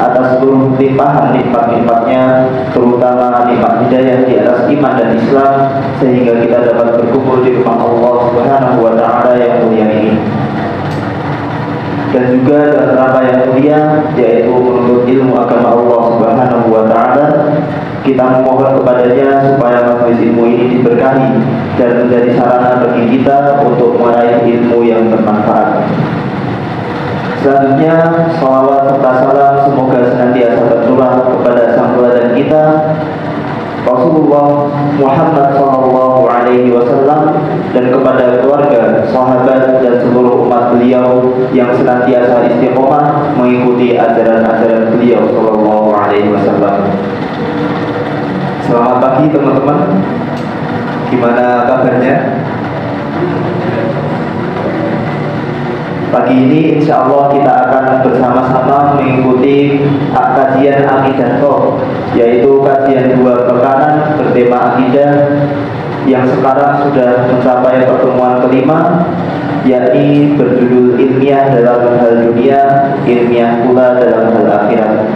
atas seluruh limpahan nikmat-nikmatnya, terutama nikmat hidayah di atas iman dan Islam, sehingga kita dapat berkumpul di rumah Allah Subhanahu wa Ta'ala yang mulia ini. Dan juga dalam rangka yang mulia, yaitu menuntut ilmu agama Allah Subhanahu wa Ta'ala, kita memohon kepadanya supaya majelis ilmu ini diberkahi dan menjadi sarana bagi kita untuk meraih ilmu yang bermanfaat. Selanjutnya, salawat serta salam semoga senantiasa tercurah kepada sang teladan kita, Rasulullah Muhammad SAW, dan kepada keluarga, sahabat, dan seluruh umat beliau yang senantiasa istiqomah mengikuti ajaran-ajaran beliau SAW. Selamat pagi teman-teman. Gimana kabarnya? Pagi ini insya Allah kita akan bersama-sama mengikuti kajian Aqidah Talk, yaitu kajian 2 pekan bertema akidah yang sekarang sudah mencapai pertemuan kelima, yakni berjudul ilmiah dalam hal dunia, ilmiah pula dalam hal akhirat.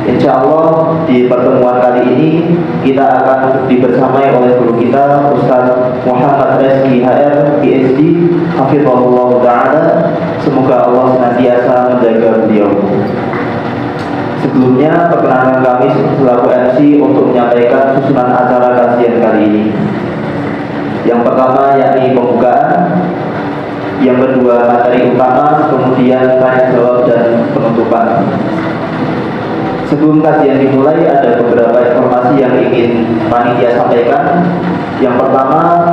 Insya Allah di pertemuan kali ini kita akan dibersamai oleh guru kita Ustaz Muhammad Reski HR PhD Hafizahullah Ta'ala. Semoga Allah senantiasa menjaga beliau. Sebelumnya perkenalkan kami selaku MC untuk menyampaikan susunan acara kajian kali ini. Yang pertama yakni pembukaan, yang kedua materi utama, kemudian tanya jawab dan penutupan. Sebelum kajian dimulai, ada beberapa informasi yang ingin panitia sampaikan. Yang pertama,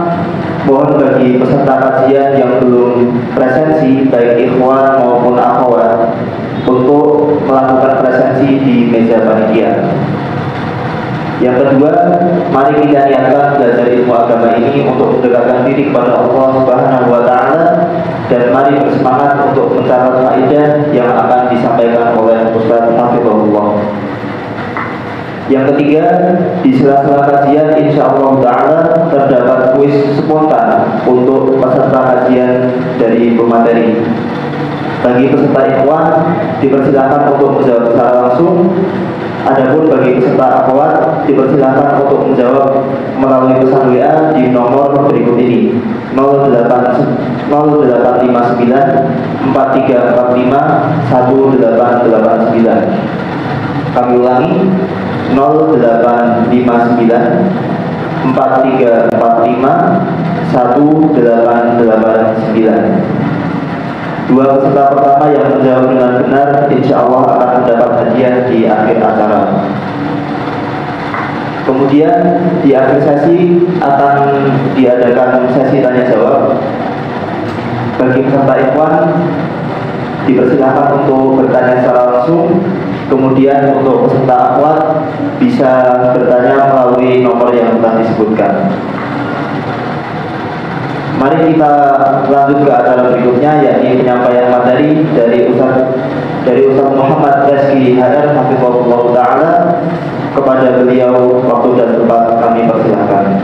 mohon bagi peserta kajian yang belum presensi, baik ikhwan maupun akhwat, untuk melakukan presensi di meja panitia. Yang kedua, mari kita niatkan belajar ilmu agama ini untuk mendekatkan diri kepada Allah Subhanahu wa Ta'ala, dan mari bersemangat untuk mencatat faedah yang akan disampaikan oleh Ustaz Hafizahullah. Yang ketiga, di sela-sela kajian insya Allah Ta'ala terdapat kuis spontan untuk peserta kajian dari pemateri. Bagi peserta ikhwan dipersilakan untuk menjawab secara langsung. Adapun bagi peserta akhwat dipersilakan untuk menjawab melalui pesan WA di nomor berikut ini: 0859 4345 1889. Kami ulangi, 0859 4345 1889. 2 peserta pertama yang menjawab dengan benar insya Allah akan mendapat hadiah di akhir acara. Kemudian di akhir sesi akan diadakan sesi tanya jawab. Bagi peserta ikhwan dipersilakan untuk bertanya secara langsung. Kemudian untuk peserta akhwat bisa bertanya melalui nomor yang telah disebutkan. Mari kita lanjut ke acara berikutnya, yakni penyampaian materi dari Ustaz Muhammad Reski HR Hafizahullah Ta'ala. Kepada beliau waktu dan tempat kami persilakan.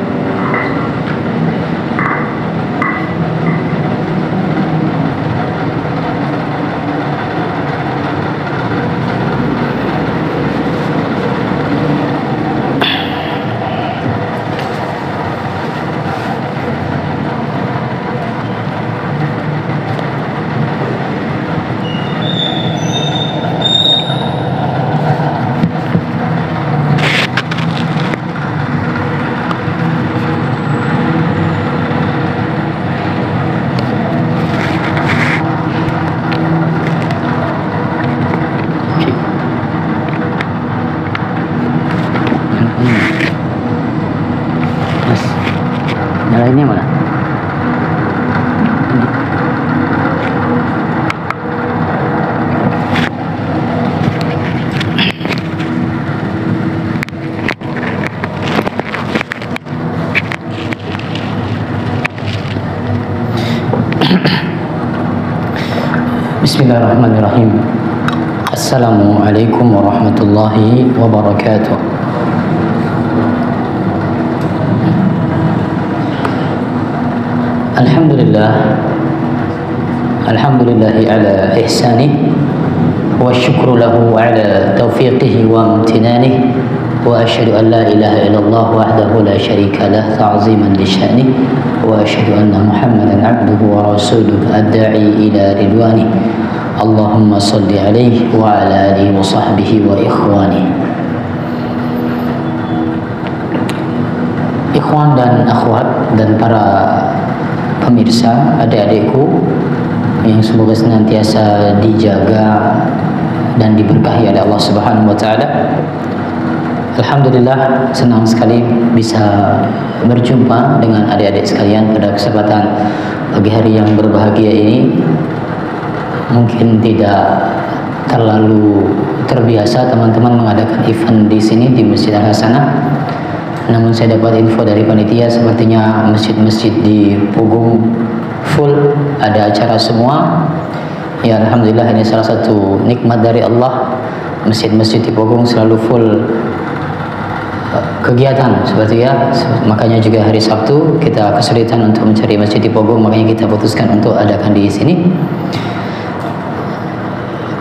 Nyalainnya mana? Bismillahirrahmanirrahim. Assalamualaikum warahmatullahi wabarakatuh. Alhamdulillah, alhamdulillahi ala ihsanih, والشكر له على توفيقه وامتنانه وأشهد أن لا إله إلا الله وحده لا شريك له تعظيما لشأنه وأشهد أن محمدا عبده ورسوله الداعي إلى رضوانه اللهم صل عليه وعلى آله وصحبه وإخوانه. Ikhwan dan akhwat dan para pemirsa, adik-adikku yang semoga senantiasa dijaga dan diberkahi oleh Allah Subhanahu wa taala. Alhamdulillah, senang sekali bisa berjumpa dengan adik-adik sekalian pada kesempatan pagi hari yang berbahagia ini. Mungkin tidak terlalu terbiasa teman-teman mengadakan event di sini di Masjid Al-Hasanah. Namun saya dapat info dari panitia sepertinya masjid-masjid di Pugung full, ada acara semua. Ya alhamdulillah, ini salah satu nikmat dari Allah. Masjid-masjid di Pugung selalu full kegiatan seperti ya. Makanya juga hari Sabtu kita kesulitan untuk mencari masjid di Pugung, makanya kita putuskan untuk adakan di sini.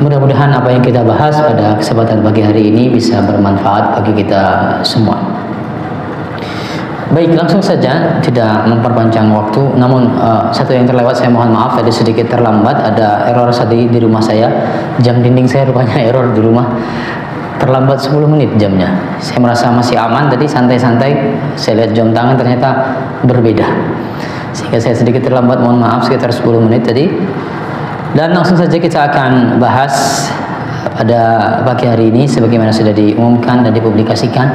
Mudah-mudahan apa yang kita bahas pada kesempatan pagi hari ini bisa bermanfaat bagi kita semua. Baik, langsung saja, tidak memperpanjang waktu. Namun satu yang terlewat, saya mohon maaf tadi sedikit terlambat. Ada error tadi di rumah saya. Jam dinding saya rupanya error di rumah. Terlambat 10 menit jamnya. Saya merasa masih aman tadi, santai-santai. Saya lihat jam tangan ternyata berbeda. Sehingga saya sedikit terlambat, mohon maaf, sekitar 10 menit tadi. Dan langsung saja kita akan bahas pada pagi hari ini sebagaimana sudah diumumkan dan dipublikasikan.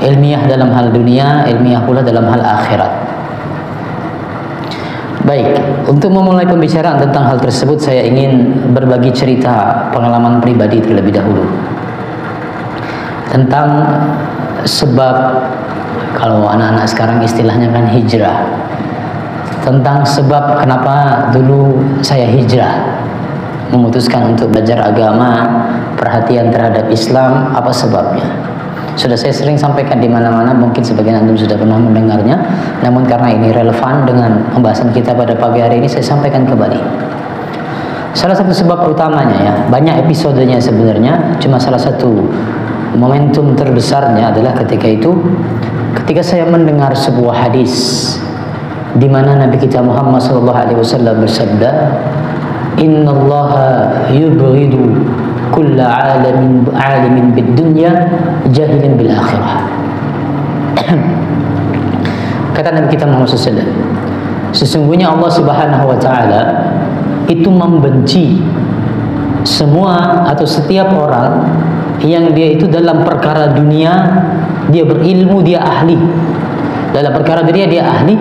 Ilmiah dalam hal dunia, ilmiah pula dalam hal akhirat. Baik, untuk memulai pembicaraan tentang hal tersebut, saya ingin berbagi cerita pengalaman pribadi terlebih dahulu tentang sebab, kalau anak-anak sekarang istilahnya kan hijrah, tentang sebab kenapa dulu saya hijrah, memutuskan untuk belajar agama, perhatian terhadap Islam, apa sebabnya. Sudah saya sering sampaikan di mana-mana, mungkin sebagian antum sudah pernah mendengarnya. Namun karena ini relevan dengan pembahasan kita pada pagi hari ini, saya sampaikan kembali. Salah satu sebab utamanya, ya, banyak episodenya sebenarnya, cuma salah satu momentum terbesarnya adalah ketika saya mendengar sebuah hadis di mana Nabi kita Muhammad SAW bersabda, Innallaha yubghidu kulla alimin bid dunya jahilin bil akhirah. Kata Nabi kita Muhammad SAW, sesungguhnya Allah Subhanahu wa taala itu membenci semua atau setiap orang yang dia itu dalam perkara dunia dia berilmu, dia ahli. Dalam perkara dunia dia ahli,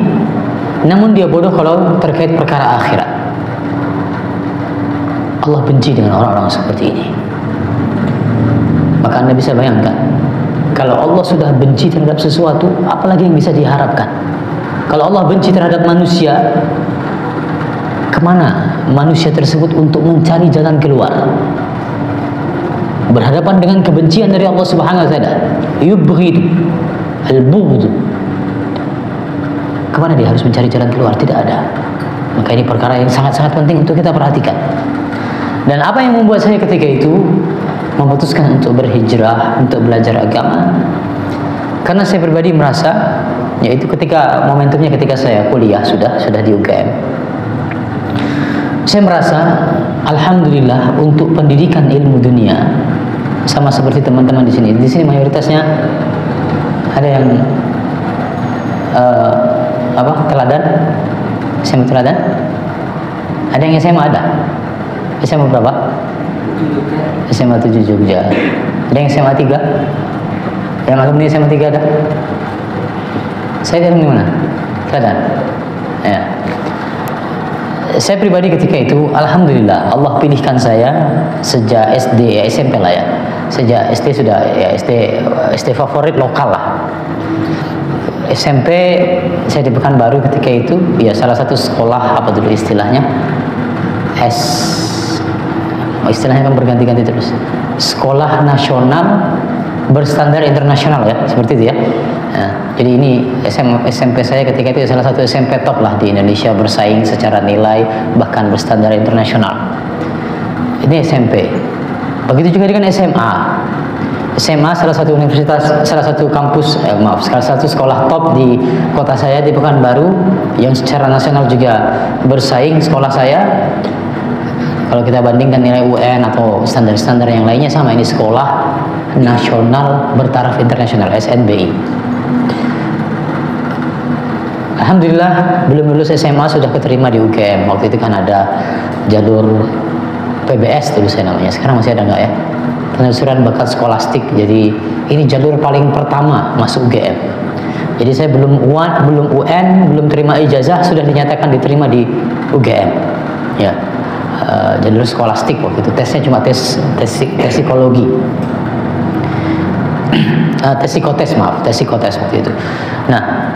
namun dia bodoh kalau terkait perkara akhirat. Allah benci dengan orang-orang seperti ini. Maka Anda bisa bayangkan, kalau Allah sudah benci terhadap sesuatu, apalagi yang bisa diharapkan. Kalau Allah benci terhadap manusia, kemana manusia tersebut untuk mencari jalan keluar? Berhadapan dengan kebencian dari Allah Subhanahu wa taala, yubghidu al-bughd. Kemana dia harus mencari jalan keluar? Tidak ada. Maka ini perkara yang sangat-sangat penting untuk kita perhatikan. Dan apa yang membuat saya ketika itu memutuskan untuk berhijrah, untuk belajar agama? Karena saya pribadi merasa, yaitu ketika momentumnya ketika saya kuliah sudah di UGM. Saya merasa alhamdulillah untuk pendidikan ilmu dunia, sama seperti teman-teman di sini. Di sini mayoritasnya ada yang teladan, SMA teladan. Ada yang SMA ada. SMA berapa? SMA 7 Jogja. Ada yang SMA 3? Yang alumni SMA 3 ada? Saya dari mana? Teladan. Ya. Saya pribadi ketika itu, alhamdulillah Allah pilihkan saya sejak SD, ya SMP lah ya. Sejak SD sudah ya SD favorit lokal lah. SMP saya di Pekanbaru ketika itu, ya salah satu sekolah apa dulu istilahnya, istilahnya kan berganti-ganti terus. Sekolah nasional berstandar internasional ya, seperti itu ya. Nah, jadi ini SMP saya ketika itu salah satu SMP top lah di Indonesia, bersaing secara nilai bahkan berstandar internasional. Ini SMP. Begitu juga dengan SMA. SMA salah satu universitas, salah satu kampus, salah satu sekolah top di kota saya di Pekanbaru yang secara nasional juga bersaing sekolah saya. Kalau kita bandingkan nilai UN atau standar-standar yang lainnya sama, ini sekolah nasional bertaraf internasional SNBI. Alhamdulillah belum lulus SMA sudah keterima di UGM. Waktu itu kan ada jalur PBS dulu saya namanya, sekarang masih ada nggak ya? Penelusuran bakat skolastik. Jadi ini jalur paling pertama masuk UGM. Jadi saya belum UN, belum terima ijazah sudah dinyatakan diterima di UGM. Ya, jalur skolastik waktu itu. Tesnya cuma tes psikologi, tes psikotes waktu itu. Nah,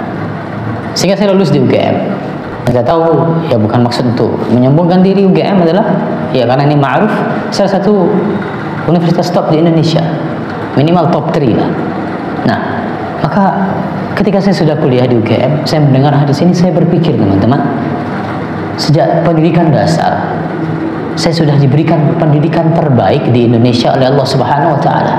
sehingga saya lulus di UGM. Nggak tahu ya, bukan maksud untuk menyombongkan diri. UGM adalah ya karena ini ma'ruf salah satu universitas top di Indonesia, minimal top 3 lah. Nah, maka ketika saya sudah kuliah di UGM, saya mendengar hadis ini, saya berpikir teman-teman, sejak pendidikan dasar saya sudah diberikan pendidikan terbaik di Indonesia oleh Allah Subhanahu wa Ta'ala.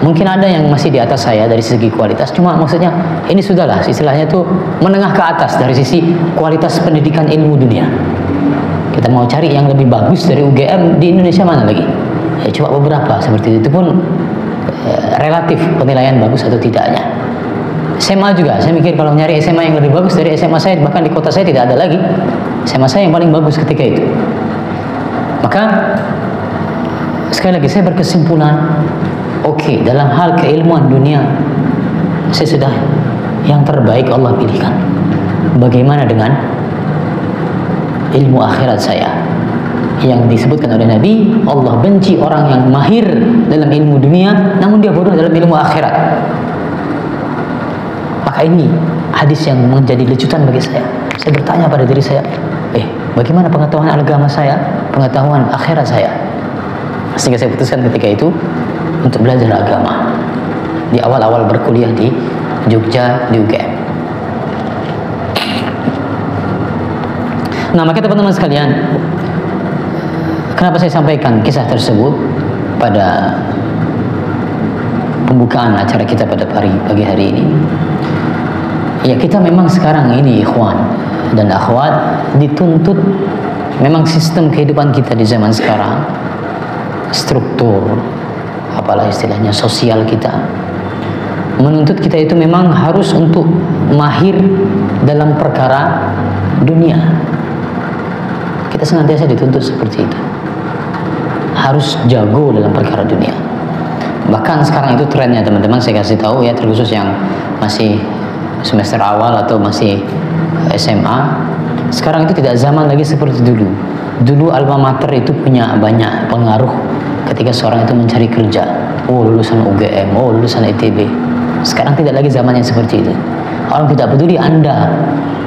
Mungkin ada yang masih di atas saya dari segi kualitas, cuma maksudnya ini sudahlah, istilahnya tuh menengah ke atas dari sisi kualitas pendidikan ilmu dunia. Kita mau cari yang lebih bagus dari UGM di Indonesia mana lagi? Ya, cuma beberapa seperti itu pun relatif penilaian bagus atau tidaknya. SMA juga, saya mikir kalau nyari SMA yang lebih bagus dari SMA saya, bahkan di kota saya tidak ada lagi. SMA saya yang paling bagus ketika itu. Maka sekali lagi saya berkesimpulan, oke, dalam hal keilmuan dunia saya sudah yang terbaik Allah pilihkan. Bagaimana dengan ilmu akhirat saya yang disebutkan oleh Nabi, Allah benci orang yang mahir dalam ilmu dunia namun dia bodoh dalam ilmu akhirat. Maka ini hadis yang menjadi lecutan bagi saya. Saya bertanya pada diri saya, bagaimana pengetahuan agama saya, pengetahuan akhirat saya? Sehingga saya putuskan ketika itu untuk belajar agama di awal-awal berkuliah di Jogja di UGM. Nah, maka teman-teman sekalian, kenapa saya sampaikan kisah tersebut pada pembukaan acara kita pada pagi hari ini? Ya, kita memang sekarang ini ikhwan dan akhwat dituntut, memang sistem kehidupan kita di zaman sekarang, struktur apalah istilahnya sosial kita menuntut kita itu memang harus untuk mahir dalam perkara dunia. Kita senantiasa dituntut seperti itu, harus jago dalam perkara dunia. Bahkan sekarang itu trennya teman-teman, saya kasih tahu ya, terkhusus yang masih semester awal atau masih SMA, sekarang itu tidak zaman lagi seperti dulu. Dulu alma mater itu punya banyak pengaruh ketika seorang itu mencari kerja. Oh, lulusan UGM, oh lulusan ITB. Sekarang tidak lagi zaman yang seperti itu. Orang tidak peduli Anda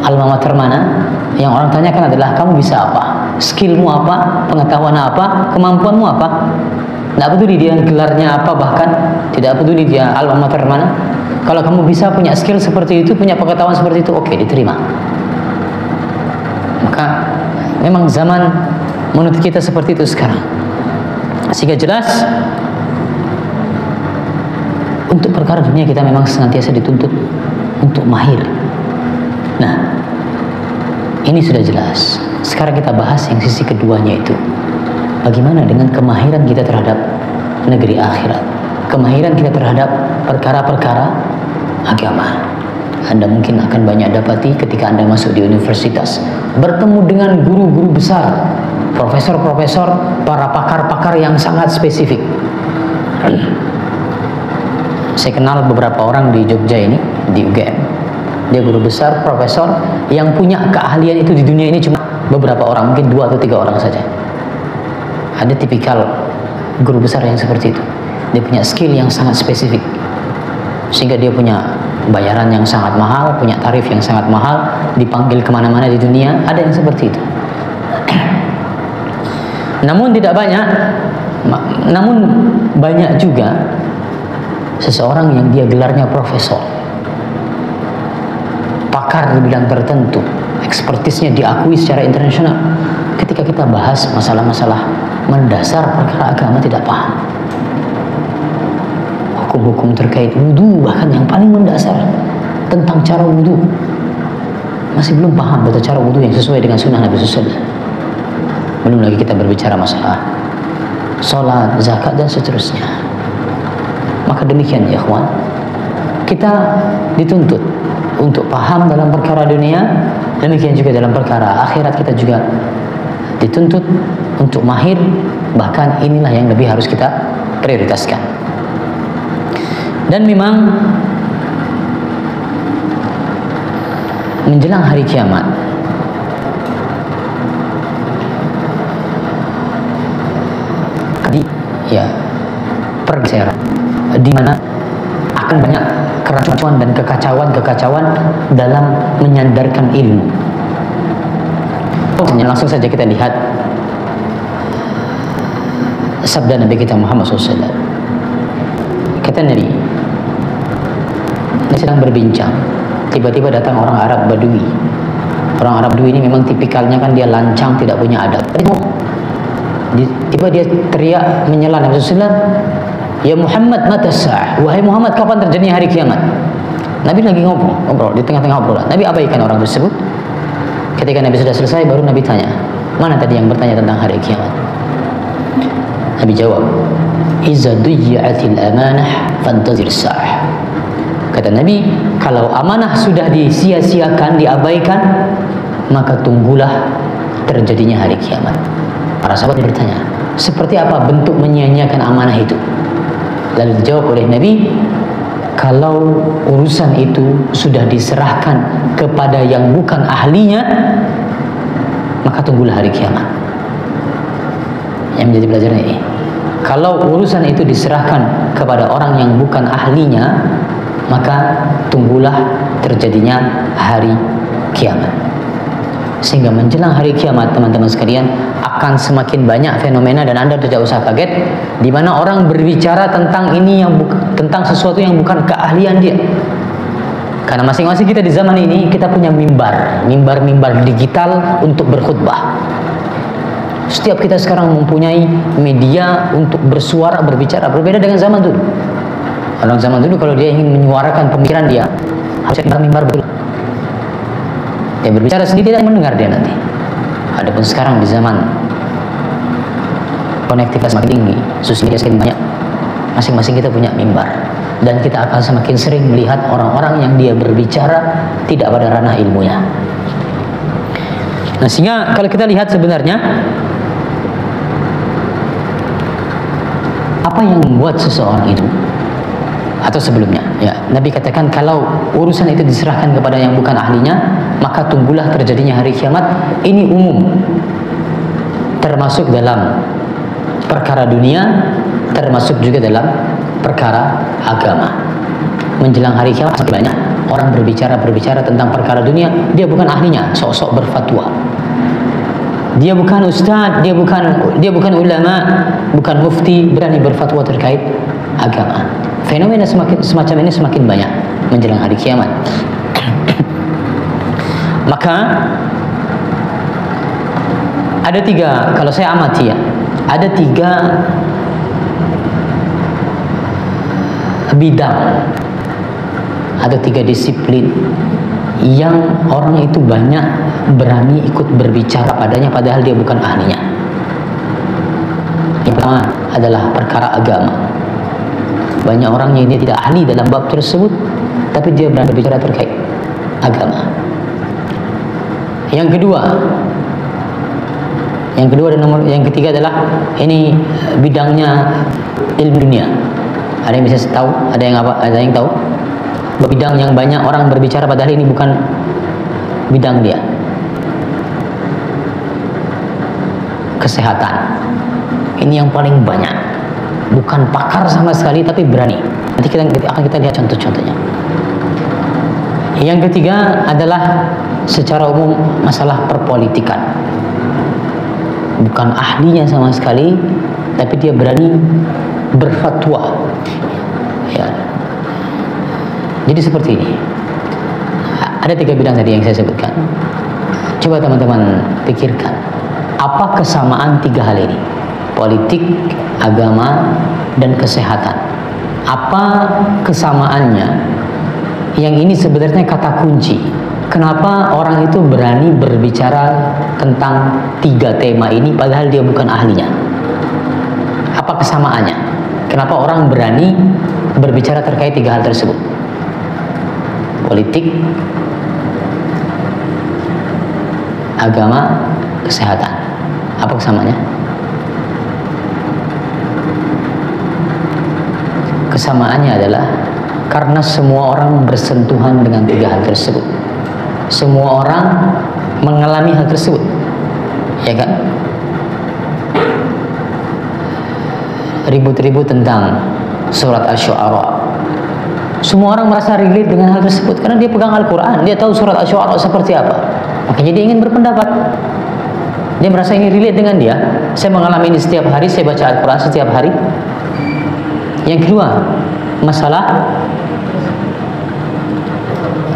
alma mater mana, yang orang tanyakan adalah kamu bisa apa, skillmu apa, pengetahuan apa, kemampuanmu apa. Tidak peduli dia gelarnya apa, bahkan tidak peduli dia alma mater mana. Kalau kamu bisa punya skill seperti itu, punya pengetahuan seperti itu, oke, diterima. Maka memang zaman menuntut kita seperti itu sekarang. Sehingga jelas untuk perkara dunia kita memang senantiasa dituntut untuk mahir. Nah, ini sudah jelas. Sekarang kita bahas yang sisi keduanya itu. Bagaimana dengan kemahiran kita terhadap negeri akhirat? Kemahiran kita terhadap perkara-perkara agama. Anda mungkin akan banyak dapati ketika Anda masuk di universitas, bertemu dengan guru-guru besar, profesor-profesor, para pakar-pakar yang sangat spesifik. Saya kenal beberapa orang di Jogja ini, di UGM. Dia guru besar, profesor, yang punya keahlian itu di dunia ini cuma beberapa orang, mungkin 2 atau 3 orang saja. Ada tipikal guru besar yang seperti itu. Dia punya skill yang sangat spesifik, sehingga dia punya bayaran yang sangat mahal, punya tarif yang sangat mahal, dipanggil kemana-mana di dunia. Ada yang seperti itu. Namun tidak banyak, namun banyak juga seseorang yang dia gelarnya profesor, pakar di bidang tertentu, ekspertisnya diakui secara internasional, ketika kita bahas masalah-masalah mendasar perkara agama tidak paham. Hukum-hukum terkait wudu, bahkan yang paling mendasar tentang cara wudu, masih belum paham tata cara wudu yang sesuai dengan sunnah Nabi SAW. Belum lagi kita berbicara masalah sholat, zakat, dan seterusnya. Maka demikian ya ikhwan, kita dituntut untuk paham dalam perkara dunia, demikian juga dalam perkara akhirat kita juga dituntut untuk mahir. Bahkan inilah yang lebih harus kita prioritaskan. Dan memang menjelang hari kiamat, pergeseran di mana akan banyak keracuan dan kekacauan dalam menyandarkan ilmu. Langsung saja kita lihat sabda Nabi kita Muhammad SAW. Kata Nabi, dia sedang berbincang, tiba-tiba datang orang Arab Badui. Orang Arab Badui ini memang tipikalnya kan dia lancang, tidak punya adab. Tiba dia teriak menyela Nabi SAW, "Ya Muhammad, mata sa'ah?" Wahai Muhammad, kapan terjadi hari kiamat? Nabi lagi ngobrol di tengah-tengah obrolan. Nabi abaikan orang tersebut. Ketika Nabi sudah selesai, baru Nabi tanya, "Mana tadi yang bertanya tentang hari kiamat?" Nabi jawab, "Iza duyya'atil amanah fantazir sa'ah." Kata Nabi, kalau amanah sudah disia-siakan, diabaikan, maka tunggulah terjadinya hari kiamat. Para sahabat bertanya, seperti apa bentuk menyia-nyiakan amanah itu? Lalu dijawab oleh Nabi, kalau urusan itu sudah diserahkan kepada yang bukan ahlinya, maka tunggulah hari kiamat. Yang menjadi pelajaran ini, kalau urusan itu diserahkan kepada orang yang bukan ahlinya, maka tunggulah terjadinya hari kiamat. Sehingga menjelang hari kiamat, teman-teman sekalian, akan semakin banyak fenomena, dan Anda tidak usah kaget, di mana orang berbicara tentang ini tentang sesuatu yang bukan keahlian dia. Karena masing-masing kita di zaman ini kita punya mimbar digital untuk berkhutbah. Setiap kita sekarang mempunyai media untuk bersuara, berbicara, berbeda dengan zaman dulu. Orang zaman dulu kalau dia ingin menyuarakan pemikiran dia harus mimbar betul. Dia berbicara sendiri, tidak mendengar dia nanti. Adapun sekarang di zaman konektivitas semakin tinggi, sosial media semakin banyak, masing-masing kita punya mimbar, dan kita akan semakin sering melihat orang-orang yang dia berbicara tidak pada ranah ilmunya. Nah, sehingga kalau kita lihat sebenarnya apa yang membuat seseorang itu, atau sebelumnya ya, Nabi katakan kalau urusan itu diserahkan kepada yang bukan ahlinya, maka tunggulah terjadinya hari kiamat. Ini umum, termasuk dalam perkara dunia, termasuk juga dalam perkara agama. Menjelang hari kiamat semakin banyak orang berbicara tentang perkara dunia, dia bukan ahlinya, sok-sok berfatwa. Dia bukan ustaz, dia bukan ulama, bukan mufti, berani berfatwa terkait agama. Fenomena semacam ini semakin banyak menjelang hari kiamat. Maka ada tiga, kalau saya amati ya, ada tiga bidang atau tiga disiplin yang orang itu banyak berani ikut berbicara padanya padahal dia bukan ahlinya. Yang pertama adalah perkara agama. Banyak orang yang dia tidak ahli dalam bab tersebut, tapi dia berani berbicara terkait agama. Yang kedua dan yang ketiga adalah ini bidangnya ilmu dunia. Ada yang bisa tahu? Ada yang tahu? Bidang yang banyak orang berbicara padahal ini bukan bidang dia. Kesehatan. Ini yang paling banyak. Bukan pakar sama sekali, tapi berani. Nanti akan kita lihat contoh-contohnya. Yang ketiga adalah secara umum masalah perpolitikan. Bukan ahlinya sama sekali, tapi dia berani berfatwa. Ya. Jadi seperti ini. Ada tiga bidang tadi yang saya sebutkan. Coba teman-teman pikirkan. apa kesamaan tiga hal ini? Politik, agama, dan kesehatan. Apa kesamaannya? Yang ini sebenarnya kata kunci. Kenapa orang itu berani berbicara tentang tiga tema ini padahal dia bukan ahlinya? Apa kesamaannya? Kenapa orang berani berbicara terkait tiga hal tersebut? Politik, agama, kesehatan. Apa kesamaannya? Kesamaannya adalah karena semua orang bersentuhan dengan tiga hal tersebut. Semua orang mengalami hal tersebut, ya kan? Ribut-ribut tentang surat Asy-Syu'ara. Semua orang merasa relate dengan hal tersebut karena dia pegang Al-Quran, dia tahu surat Asy-Syu'ara seperti apa. Makanya dia ingin berpendapat. Dia merasa ini relate dengan dia. Saya mengalami ini setiap hari, saya baca Al-Quran setiap hari. Yang kedua, masalah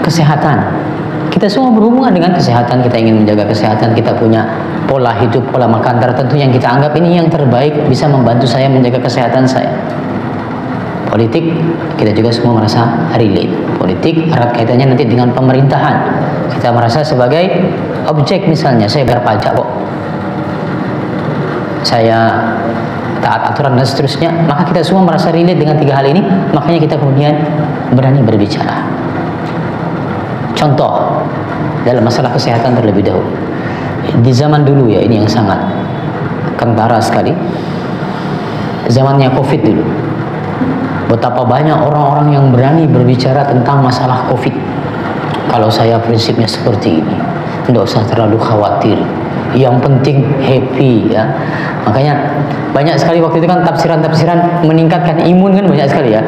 kesehatan. Kita semua berhubungan dengan kesehatan, kita ingin menjaga kesehatan, kita punya pola hidup, pola makan tertentu yang kita anggap ini yang terbaik, bisa membantu saya menjaga kesehatan saya. Politik, kita juga semua merasa relate. Politik erat kaitannya nanti dengan pemerintahan. Kita merasa sebagai objek, misalnya saya bayar pajak kok, saya taat aturan dan seterusnya, maka kita semua merasa relate dengan tiga hal ini, makanya kita kemudian berani berbicara. Contoh dalam masalah kesehatan terlebih dahulu. Di zaman dulu ya, ini yang sangat kentara sekali. Zamannya Covid dulu. Betapa banyak orang-orang yang berani berbicara tentang masalah Covid. Kalau saya prinsipnya seperti ini, tidak usah terlalu khawatir. Yang penting happy ya. Makanya banyak sekali waktu itu kan tafsiran-tafsiran meningkatkan imun kan banyak sekali ya.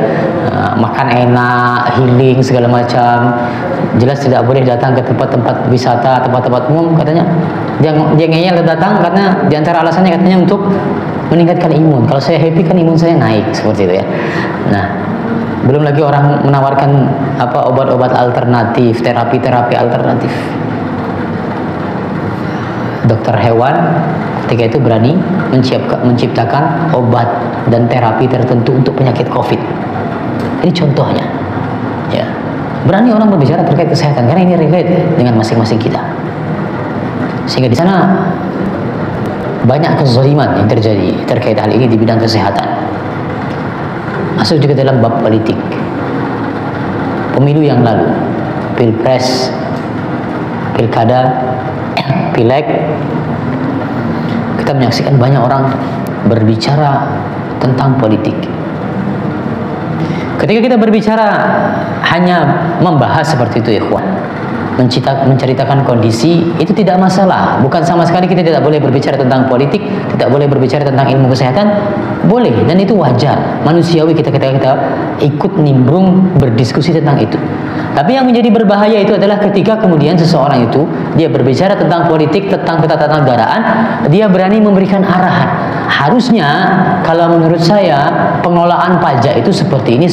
Makan enak, healing segala macam. Jelas tidak boleh datang ke tempat-tempat wisata, tempat-tempat umum katanya. Dia ngeyel datang karena diantara alasannya katanya untuk meningkatkan imun. Kalau saya happy kan imun saya naik, seperti itu ya. Nah, belum lagi orang menawarkan obat-obat alternatif, terapi-terapi alternatif. Dokter hewan ketika itu berani menciptakan obat dan terapi tertentu untuk penyakit COVID. Ini contohnya, ya. Berani orang berbicara terkait kesehatan karena ini relate dengan masing-masing kita. Sehingga di sana banyak kezaliman yang terjadi terkait hal ini di bidang kesehatan. Masuk juga dalam bab politik. Pemilu yang lalu, Pilpres, Pilkada, Pileg, kita menyaksikan banyak orang berbicara tentang politik. Ketika kita berbicara hanya membahas seperti itu, ikhwan, menceritakan kondisi, itu tidak masalah. Bukan sama sekali kita tidak boleh berbicara tentang politik, tidak boleh berbicara tentang ilmu kesehatan, boleh, dan itu wajar, manusiawi kita ikut nimbrung berdiskusi tentang itu. Tapi yang menjadi berbahaya itu adalah ketika kemudian seseorang itu dia berbicara tentang politik, tentang ketatanegaraan, dia berani memberikan arahan. Harusnya kalau menurut saya pengelolaan pajak itu seperti ini,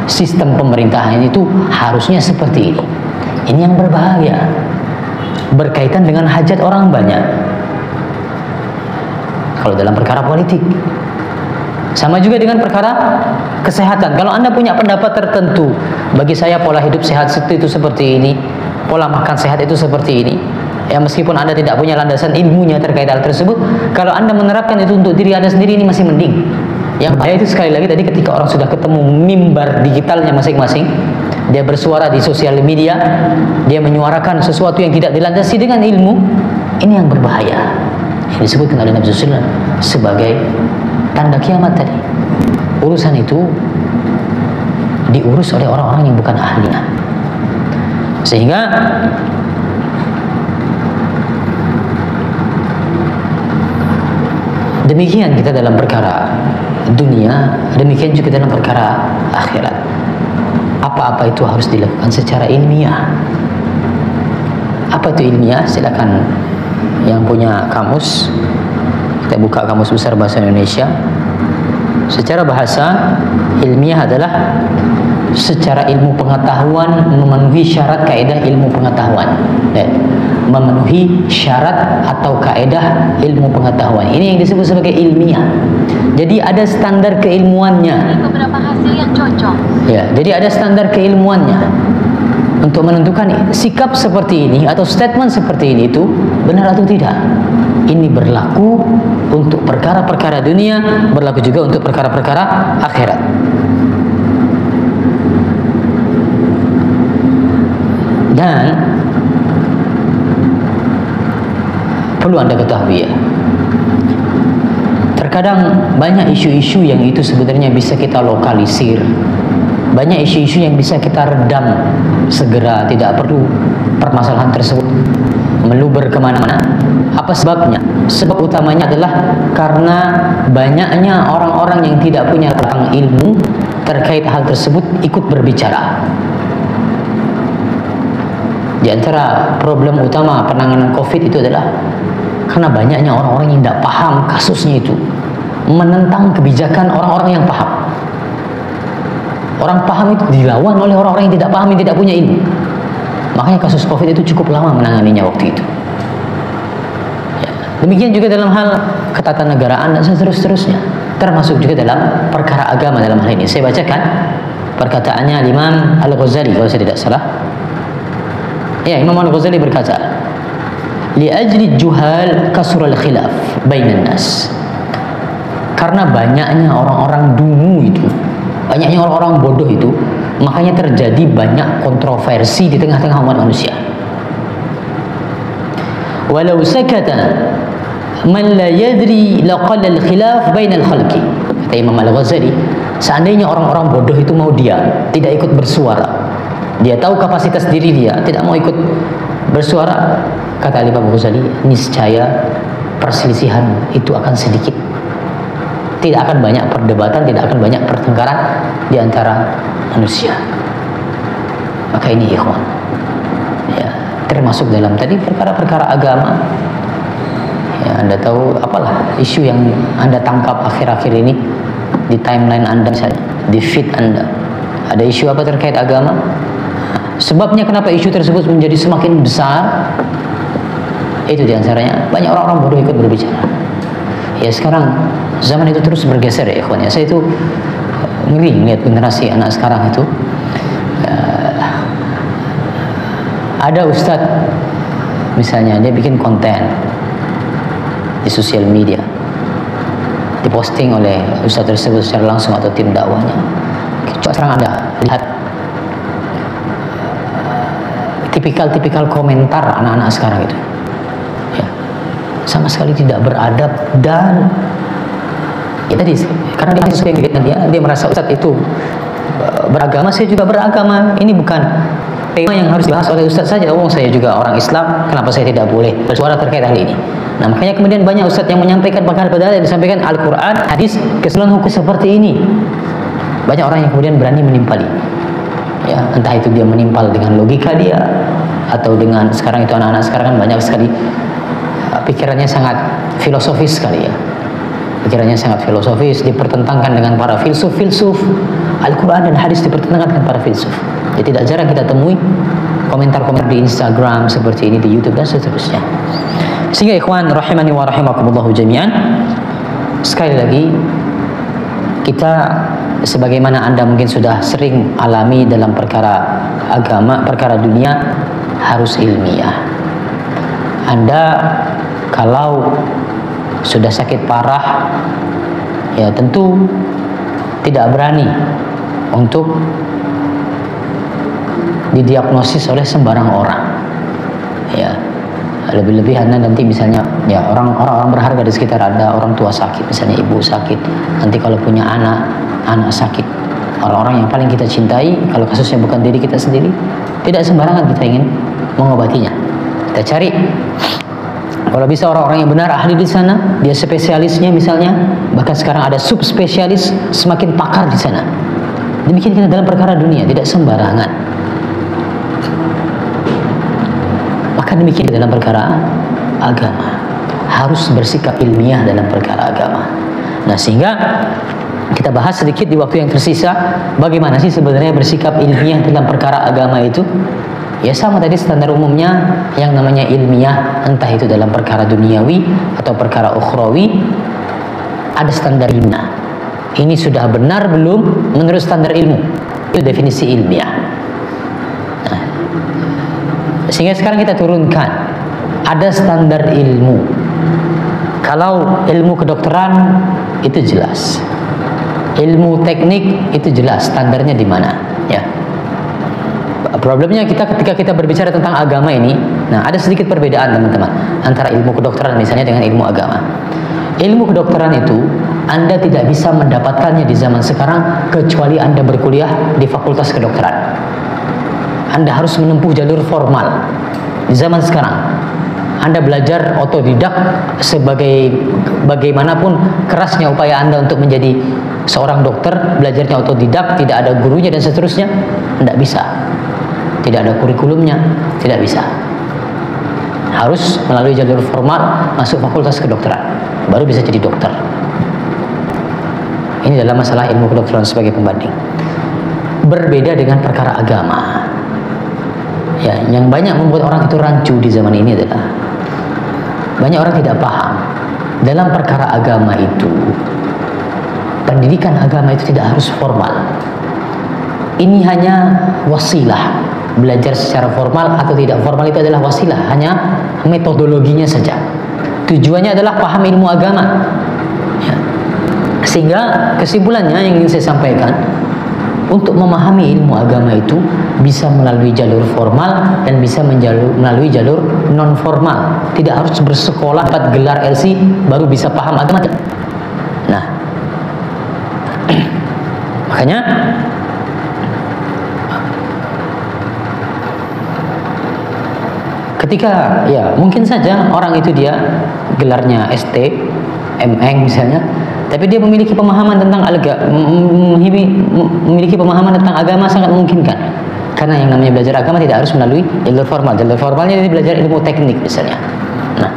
sistem pemerintahan itu harusnya seperti ini. Ini yang berbahaya, berkaitan dengan hajat orang banyak. Kalau dalam perkara politik, sama juga dengan perkara kesehatan. Kalau Anda punya pendapat tertentu, bagi saya pola hidup sehat itu seperti ini, pola makan sehat itu seperti ini, ya meskipun Anda tidak punya landasan ilmunya terkait hal tersebut, kalau Anda menerapkan itu untuk diri Anda sendiri, ini masih mending. Yang bahaya itu sekali lagi tadi, ketika orang sudah ketemu mimbar digitalnya masing-masing, dia bersuara di sosial media, dia menyuarakan sesuatu yang tidak dilandasi dengan ilmu, ini yang berbahaya. Yang disebutkan oleh Nabi SAW sebagai tanda kiamat tadi. Urusan itu diurus oleh orang-orang yang bukan ahlinya. Sehingga demikian kita dalam perkara dunia, demikian juga dalam perkara akhirat. Apa-apa itu harus dilakukan secara ilmiah. Apa itu ilmiah? Silakan yang punya kamus, kita buka Kamus Besar Bahasa Indonesia. Secara bahasa, ilmiah adalah secara ilmu pengetahuan memenuhi syarat kaidah ilmu pengetahuan. Memenuhi syarat atau kaidah ilmu pengetahuan. Ini yang disebut sebagai ilmiah. Jadi ada standar keilmuannya. Beberapa hasil yang cocok. Ya, jadi ada standar keilmuannya untuk menentukan sikap seperti ini atau statement seperti ini itu benar atau tidak. Ini berlaku untuk perkara-perkara dunia, berlaku juga untuk perkara-perkara akhirat. Dan perlu Anda ketahui ya, terkadang banyak isu-isu yang itu sebenarnya bisa kita lokalisir, banyak isu-isu yang bisa kita redam segera, tidak perlu permasalahan tersebut meluber kemana-mana. Apa sebabnya? Sebab utamanya adalah karena banyaknya orang-orang yang tidak punya tentang ilmu terkait hal tersebut ikut berbicara. Di antara problem utama penanganan COVID itu adalah karena banyaknya orang-orang yang tidak paham kasusnya itu, menentang kebijakan orang-orang yang paham. Orang paham itu dilawan oleh orang-orang yang tidak paham, yang tidak punya ilmu. Makanya kasus COVID itu cukup lama menanganinya waktu itu. Ya. Demikian juga dalam hal ketatanegaraan dan seterusnya, termasuk juga dalam perkara agama dalam hal ini. Saya bacakan perkataannya Imam Al-Ghazali kalau saya tidak salah. Ya, Imam Al-Ghazali berkata, "Li'ajli juhal kasral khilaf bainan nas." Karena banyaknya orang-orang dungu itu, banyaknya orang-orang bodoh itu, makanya terjadi banyak kontroversi di tengah-tengah umat manusia. Walau sakata man la yadri laqalla al-khilaf bainal khalqi. Kata Imam Al-Ghazali, seandainya orang-orang bodoh itu mau diam, tidak ikut bersuara, dia tahu kapasitas diri dia, tidak mau ikut bersuara, kata Imam Al-Ghazali, niscaya perselisihan itu akan sedikit. Tidak akan banyak perdebatan, tidak akan banyak pertengkaran di antara manusia. Maka ini ikhwan, ya, termasuk dalam tadi perkara-perkara agama. Ya, Anda tahu apalah isu yang Anda tangkap akhir-akhir ini di timeline Anda misalnya, di feed Anda. Ada isu apa terkait agama? Sebabnya kenapa isu tersebut menjadi semakin besar? Itu diantaranya banyak orang-orang bodoh ikut berbicara. Ya, sekarang zaman itu terus bergeser ya ikhwan ya. Saya itu ngeri melihat generasi anak sekarang itu. Ada ustadz misalnya, dia bikin konten di sosial media, diposting oleh ustadz tersebut secara langsung atau tim dakwahnya. Coba sekarang Anda lihat tipikal komentar anak-anak sekarang itu, ya, sama sekali tidak beradab. Dan ya tadi, karena dia sesuai yang dia merasa ustadz itu beragama, saya juga beragama. Ini bukan tema yang harus dibahas oleh ustadz saja. Oh, saya juga orang Islam, kenapa saya tidak boleh bersuara terkait hal ini? Nah, makanya kemudian banyak ustadz yang menyampaikan perkara-perkara yang disampaikan Al-Quran, hadis, keseluruhan hukum seperti ini. Banyak orang yang kemudian berani menimpali. Ya, entah itu dia menimpal dengan logika dia, atau dengan, sekarang itu anak-anak sekarang kan banyak sekali pikirannya sangat filosofis sekali ya. Pikirannya sangat filosofis, dipertentangkan dengan para filsuf. Al-Quran dan hadis dipertentangkan dengan para filsuf. Jadi tidak jarang kita temui komentar-komentar di Instagram seperti ini, di YouTube dan seterusnya. Sehingga ikhwan rahimani wa rahimakumullah jami'an, sekali lagi kita, sebagaimana Anda mungkin sudah sering alami dalam perkara agama, perkara dunia, harus ilmiah. Anda kalau sudah sakit parah, ya tentu tidak berani untuk didiagnosis oleh sembarang orang. Ya, lebih-lebih Anda nanti misalnya, ya orang-orang berharga di sekitar Anda, orang tua sakit, misalnya ibu sakit, nanti kalau punya anak sakit, orang-orang yang paling kita cintai, kalau kasusnya bukan diri kita sendiri, tidak sembarangan kita ingin mengobatinya. Kita cari, kalau bisa orang-orang yang benar, ahli di sana, dia spesialisnya misalnya, bahkan sekarang ada subspesialis, semakin pakar di sana. Demikian kita dalam perkara dunia, tidak sembarangan. Maka demikian dalam perkara agama, harus bersikap ilmiah dalam perkara agama. Nah, sehingga kita bahas sedikit di waktu yang tersisa bagaimana sih sebenarnya bersikap ilmiah dalam perkara agama itu. Ya sama tadi standar umumnya yang namanya ilmiah, entah itu dalam perkara duniawi atau perkara ukhrawi, ada standar ilmiah. Ini sudah benar belum menurut standar ilmu? Itu definisi ilmiah. Nah, sehingga sekarang kita turunkan ada standar ilmu. Kalau ilmu kedokteran itu jelas, ilmu teknik itu jelas standarnya di mana, ya. Problemnya ketika kita berbicara tentang agama ini, nah ada sedikit perbedaan teman-teman antara ilmu kedokteran misalnya dengan ilmu agama. Ilmu kedokteran itu Anda tidak bisa mendapatkannya di zaman sekarang kecuali Anda berkuliah di fakultas kedokteran. Anda harus menempuh jalur formal di zaman sekarang. Anda belajar otodidak bagaimanapun kerasnya upaya Anda untuk menjadi seorang dokter, belajarnya otodidak, tidak ada gurunya dan seterusnya, tidak bisa. Tidak ada kurikulumnya, tidak bisa. Harus melalui jalur formal masuk fakultas kedokteran, baru bisa jadi dokter. Ini dalam masalah ilmu kedokteran sebagai pembanding. Berbeda dengan perkara agama. Ya, yang banyak membuat orang itu rancu di zaman ini adalah banyak orang tidak paham dalam perkara agama itu. Pendidikan agama itu tidak harus formal. Ini hanya wasilah. Belajar secara formal atau tidak formal itu adalah wasilah, hanya metodologinya saja. Tujuannya adalah paham ilmu agama, ya. Sehingga kesimpulannya yang ingin saya sampaikan, untuk memahami ilmu agama itu bisa melalui jalur formal dan bisa melalui jalur non formal. Tidak harus bersekolah, dapat gelar LC baru bisa paham agama. Nah, makanya ketika ya mungkin saja orang itu dia gelarnya ST, MN misalnya, tapi dia memiliki pemahaman tentang memiliki pemahaman tentang agama sangat memungkinkan. Karena yang namanya belajar agama tidak harus melalui jalur formal. Jalur formalnya dia belajar ilmu teknik misalnya. Nah,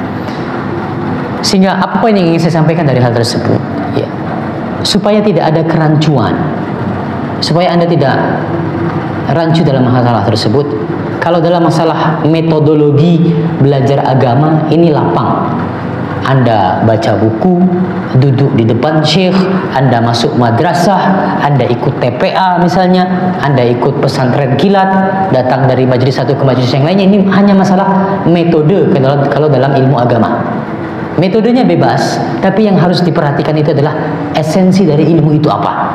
sehingga apa poin yang ingin saya sampaikan dari hal tersebut? Ya, supaya tidak ada kerancuan, supaya Anda tidak rancu dalam masalah tersebut. Kalau dalam masalah metodologi belajar agama ini lapang. Anda baca buku, duduk di depan syekh, Anda masuk madrasah, Anda ikut TPA misalnya, Anda ikut pesantren kilat, datang dari majelis satu ke majelis yang lainnya. Ini hanya masalah metode kalau dalam ilmu agama. Metodenya bebas, tapi yang harus diperhatikan itu adalah esensi dari ilmu itu apa.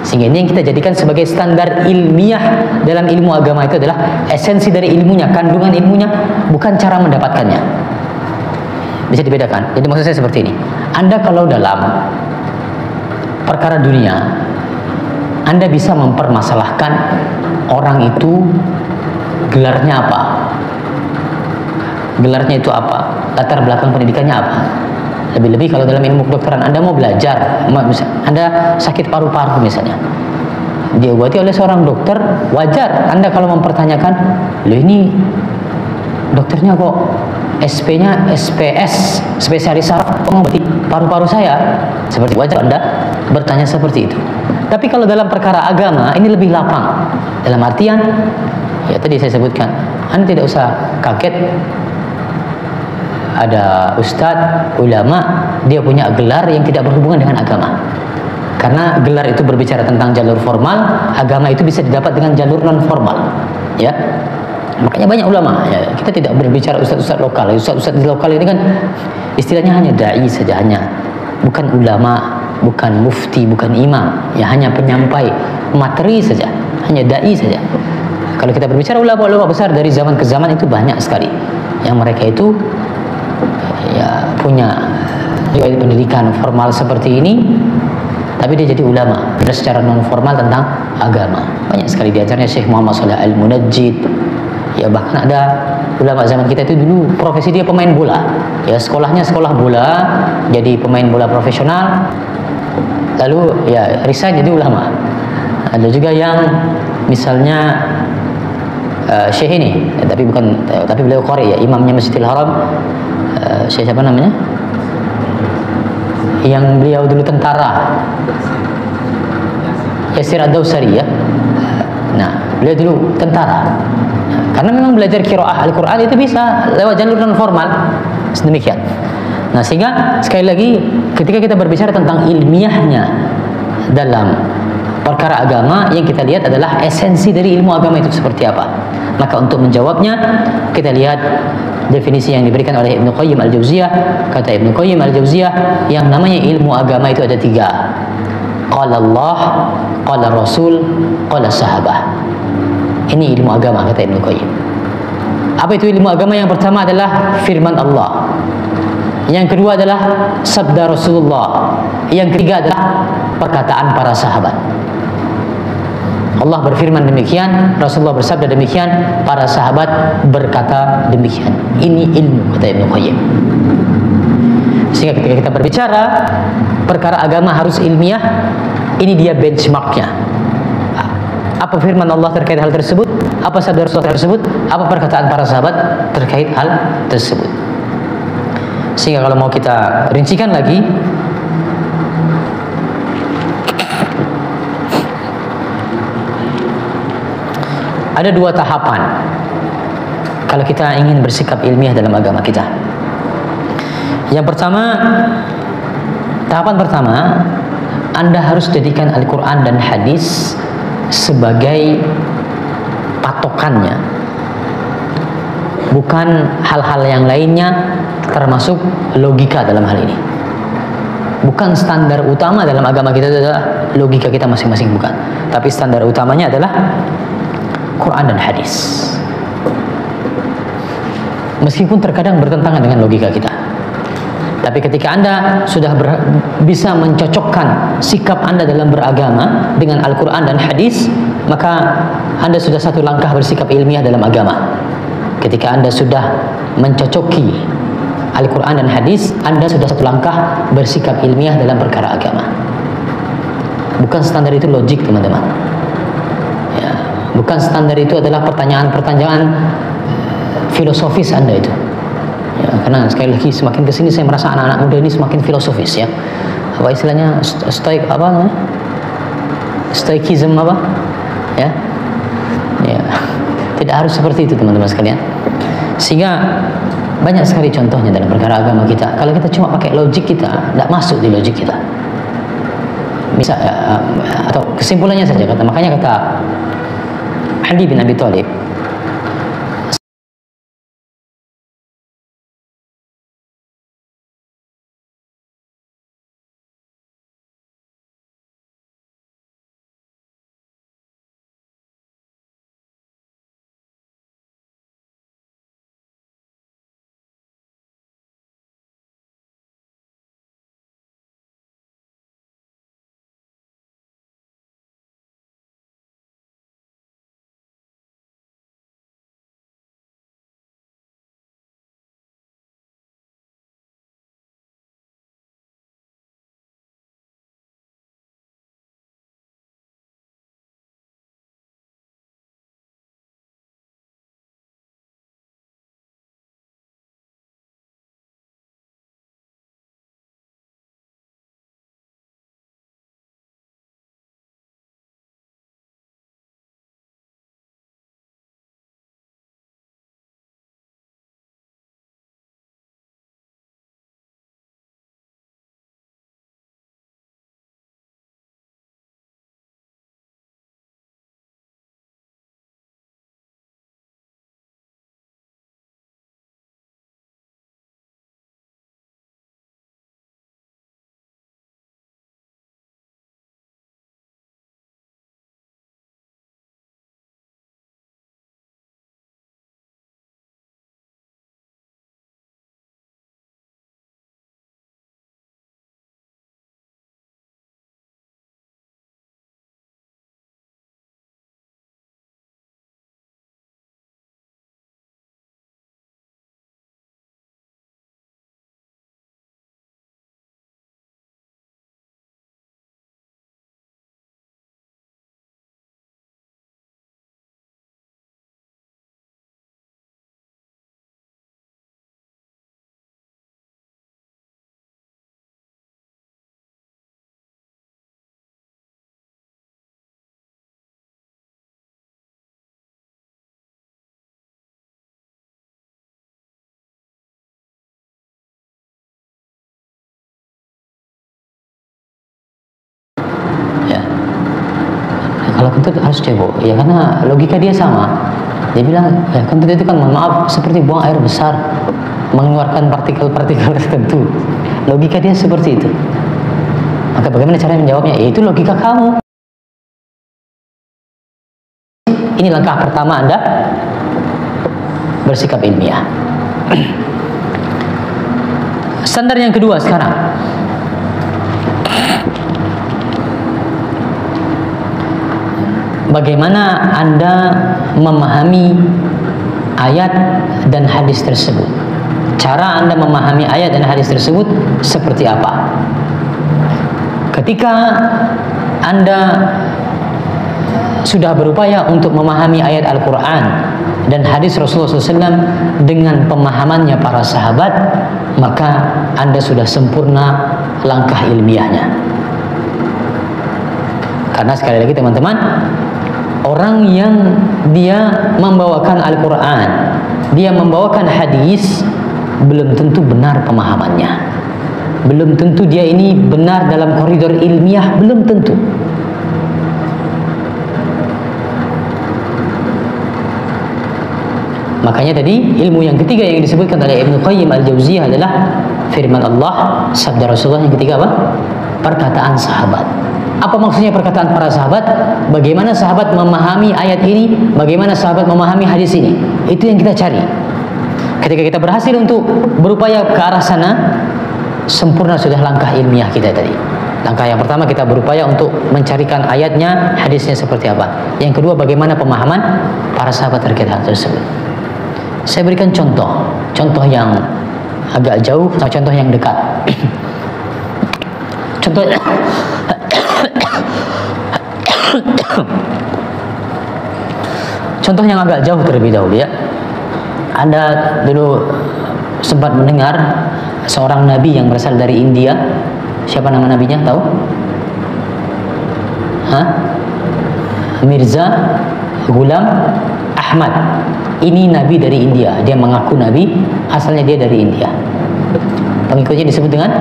Sehingga ini yang kita jadikan sebagai standar ilmiah dalam ilmu agama itu adalah esensi dari ilmunya, kandungan ilmunya, bukan cara mendapatkannya. Bisa dibedakan. Jadi maksud saya seperti ini. Anda kalau dalam perkara dunia, Anda bisa mempermasalahkan orang itu gelarnya apa, gelarnya itu apa, latar belakang pendidikannya apa. Lebih-lebih kalau dalam ilmu kedokteran Anda mau belajar, Anda sakit paru-paru misalnya, diobati oleh seorang dokter, wajar Anda kalau mempertanyakan, loh ini dokternya kok SP-nya SPS, spesialis saraf, mengobati paru-paru saya, seperti wajar Anda bertanya seperti itu. Tapi kalau dalam perkara agama ini lebih lapang, dalam artian ya tadi saya sebutkan, Anda tidak usah kaget ada ustadz, ulama, dia punya gelar yang tidak berhubungan dengan agama. Karena gelar itu berbicara tentang jalur formal, agama itu bisa didapat dengan jalur non formal. Ya, makanya banyak ulama. Ya, kita tidak berbicara ustadz-ustadz lokal. Ustadz-ustadz di lokal ini kan istilahnya hanya dai saja, bukan ulama, bukan mufti, bukan imam. Ya hanya penyampai materi saja, hanya dai saja. Kalau kita berbicara ulama-ulama besar dari zaman ke zaman itu banyak sekali yang mereka itu ya punya pendidikan formal seperti ini, tapi dia jadi ulama secara non formal tentang agama. Banyak sekali di antaranya Syekh Muhammad Shalih Al-Munajjid. Ya bahkan ada ulama zaman kita itu dulu profesi dia pemain bola. Ya sekolahnya sekolah bola, jadi pemain bola profesional. Lalu ya resign jadi ulama. Ada juga yang misalnya Syekh ini, tapi beliau qari ya, imamnya Masjidil Haram. Syekh siapa namanya? Yang beliau dulu tentara, Yasir Ad-Dawsari ya. Nah, beliau dulu tentara. Karena memang belajar qiraah Al-Quran itu bisa lewat jalur non formal. Sedemikian. Nah, sehingga sekali lagi ketika kita berbicara tentang ilmiahnya dalam perkara agama, yang kita lihat adalah esensi dari ilmu agama itu seperti apa. Maka untuk menjawabnya, kita lihat definisi yang diberikan oleh Ibnu Qayyim Al-Jauziyah. Kata Ibnu Qayyim Al-Jauziyah, yang namanya ilmu agama itu ada 3. Qala Allah, qala Rasul, qala sahabah. Ini ilmu agama, kata Ibnu Qayyim. Apa itu ilmu agama? Yang pertama adalah firman Allah. Yang kedua adalah sabda Rasulullah. Yang ketiga adalah perkataan para sahabat. Allah berfirman demikian, Rasulullah bersabda demikian, para sahabat berkata demikian. Ini ilmu, kata Ibnu Qayyim. Sehingga ketika kita berbicara perkara agama harus ilmiah, ini dia benchmarknya. Apa firman Allah terkait hal tersebut? Apa sabda Rasulullah tersebut? Apa perkataan para sahabat terkait hal tersebut? Sehingga kalau mau kita rincikan lagi, ada 2 tahapan kalau kita ingin bersikap ilmiah dalam agama kita. Yang pertama, tahapan pertama, Anda harus jadikan Al-Quran dan hadis sebagai patokannya, bukan hal-hal yang lainnya, termasuk logika dalam hal ini. Bukan standar utama dalam agama kita adalah logika kita masing-masing, bukan. Tapi standar utamanya adalah Quran dan hadis. Meskipun terkadang bertentangan dengan logika kita, tapi ketika Anda sudah bisa mencocokkan sikap Anda dalam beragama dengan Al-Quran dan hadis, maka Anda sudah satu langkah bersikap ilmiah dalam agama. Ketika Anda sudah mencocoki Al-Quran dan hadis, Anda sudah satu langkah bersikap ilmiah dalam perkara agama. Bukan standar itu logik, teman-teman. Ya, bukan standar itu adalah pertanyaan-pertanyaan filosofis Anda itu. Ya, karena sekali lagi semakin kesini saya merasa anak-anak muda ini semakin filosofis ya. Apa istilahnya, stoik apa namanya? Stoikism apa? Ya, ya. Tidak harus seperti itu, teman-teman sekalian. Sehingga banyak sekali contohnya dalam perkara agama kita. Kalau kita cuma pakai logik kita, tidak masuk di logik kita. Misal, atau kesimpulannya saja kata, makanya kata Ali bin Abi Thalib, kentut harus cebok? Ya karena logika dia sama. Dia bilang, ya kentut itu kan mohon maaf seperti buang air besar, mengeluarkan partikel-partikel tertentu. Logika dia seperti itu. Maka bagaimana cara menjawabnya? Ya itu logika kamu. Ini langkah pertama Anda bersikap ilmiah. Standar yang kedua sekarang, bagaimana Anda memahami ayat dan hadis tersebut. Cara Anda memahami ayat dan hadis tersebut seperti apa? Ketika Anda sudah berupaya untuk memahami ayat Al-Quran dan hadis Rasulullah SAW dengan pemahamannya para sahabat, maka Anda sudah sempurna langkah ilmiahnya. Karena sekali lagi teman-teman, orang yang dia membawakan Al-Quran, dia membawakan hadis, belum tentu benar pemahamannya, belum tentu dia ini benar dalam koridor ilmiah, belum tentu. Makanya tadi ilmu yang ketiga yang disebutkan oleh Ibnu Qayyim Al-Jauziyah adalah firman Allah, sabda Rasulullah. Yang ketiga apa? Perkataan sahabat. Apa maksudnya perkataan para sahabat? Bagaimana sahabat memahami ayat ini? Bagaimana sahabat memahami hadis ini? Itu yang kita cari. Ketika kita berhasil untuk berupaya ke arah sana, sempurna sudah langkah ilmiah kita tadi. Langkah yang pertama kita berupaya untuk mencarikan ayatnya, hadisnya seperti apa. Yang kedua, bagaimana pemahaman para sahabat terkait hal tersebut. Saya berikan contoh yang agak jauh, contoh yang dekat. Contoh yang agak jauh terlebih dahulu ya. Anda dulu sempat mendengar seorang nabi yang berasal dari India. Siapa nama nabinya? Tahu? Mirza Ghulam Ahmad. Ini nabi dari India. Dia mengaku nabi, asalnya dia dari India. Pengikutnya disebut dengan